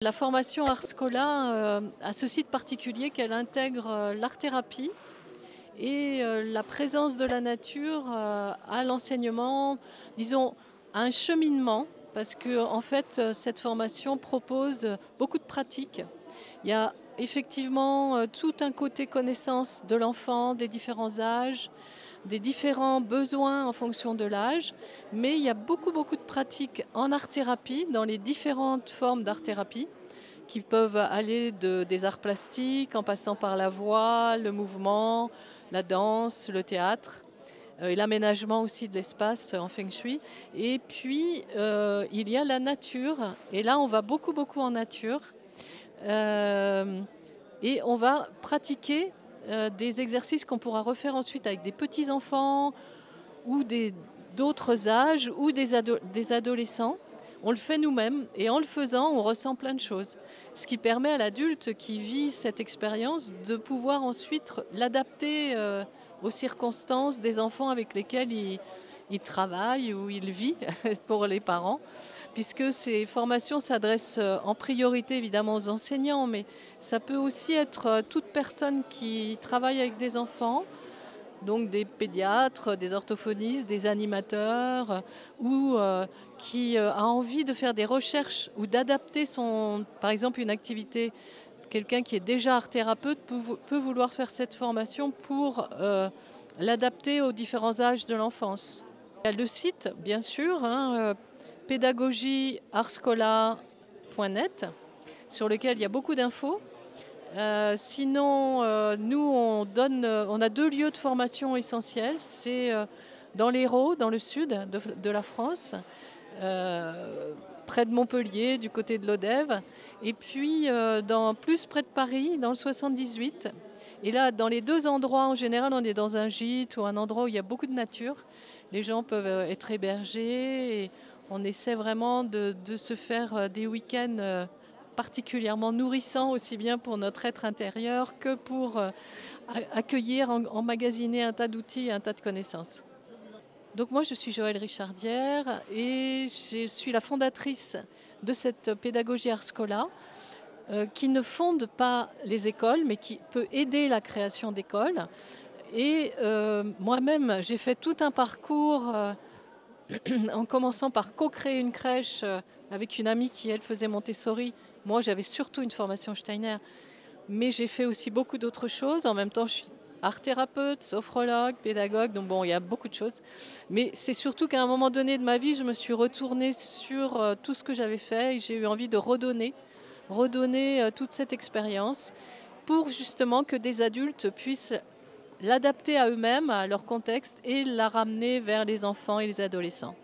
La formation Ars Scola a ce site particulier qu'elle intègre l'art-thérapie et la présence de la nature à l'enseignement, disons à un cheminement, parce que en fait cette formation propose beaucoup de pratiques. Il y a effectivement tout un côté connaissance de l'enfant, des différents âges, des différents besoins en fonction de l'âge, mais il y a beaucoup de pratiques en art-thérapie, dans les différentes formes d'art-thérapie, qui peuvent aller des arts plastiques, en passant par la voix, le mouvement, la danse, le théâtre, et l'aménagement aussi de l'espace en feng shui. Et puis, il y a la nature, et là on va beaucoup en nature, et on va pratiquer des exercices qu'on pourra refaire ensuite avec des petits-enfants ou d'autres âges ou des adolescents. On le fait nous-mêmes et en le faisant, on ressent plein de choses. Ce qui permet à l'adulte qui vit cette expérience de pouvoir ensuite l'adapter aux circonstances des enfants avec lesquels il travaille ou il vit pour les parents, puisque ces formations s'adressent en priorité évidemment aux enseignants, mais ça peut aussi être toute personne qui travaille avec des enfants, donc des pédiatres, des orthophonistes, des animateurs, ou qui a envie de faire des recherches ou d'adapter par exemple une activité. Quelqu'un qui est déjà art-thérapeute peut vouloir faire cette formation pour l'adapter aux différents âges de l'enfance. Il y a le site, bien sûr, pédagogieartscola.net, sur lequel il y a beaucoup d'infos. Sinon, nous, on a 2 lieux de formation essentiels. C'est dans l'Hérault, dans le sud de la France, près de Montpellier, du côté de l'Odève, et puis plus près de Paris, dans le 78. Et là, dans les 2 endroits, en général, on est dans un gîte ou un endroit où il y a beaucoup de nature. Les gens peuvent être hébergés et on essaie vraiment de se faire des week-ends particulièrement nourrissants, aussi bien pour notre être intérieur que pour accueillir, emmagasiner un tas d'outils, un tas de connaissances. Donc moi, je suis Joëlle Richardière et je suis la fondatrice de cette pédagogie Ars Scola qui ne fonde pas les écoles, mais qui peut aider la création d'écoles. Et moi-même, j'ai fait tout un parcours en commençant par co-créer une crèche avec une amie qui, elle, faisait Montessori. Moi, j'avais surtout une formation Steiner, mais j'ai fait aussi beaucoup d'autres choses. En même temps, je suis art-thérapeute, sophrologue, pédagogue, donc bon, il y a beaucoup de choses. Mais c'est surtout qu'à un moment donné de ma vie, je me suis retournée sur tout ce que j'avais fait et j'ai eu envie de redonner toute cette expérience pour justement que des adultes puissent l'adapter à eux-mêmes, à leur contexte et la ramener vers les enfants et les adolescents.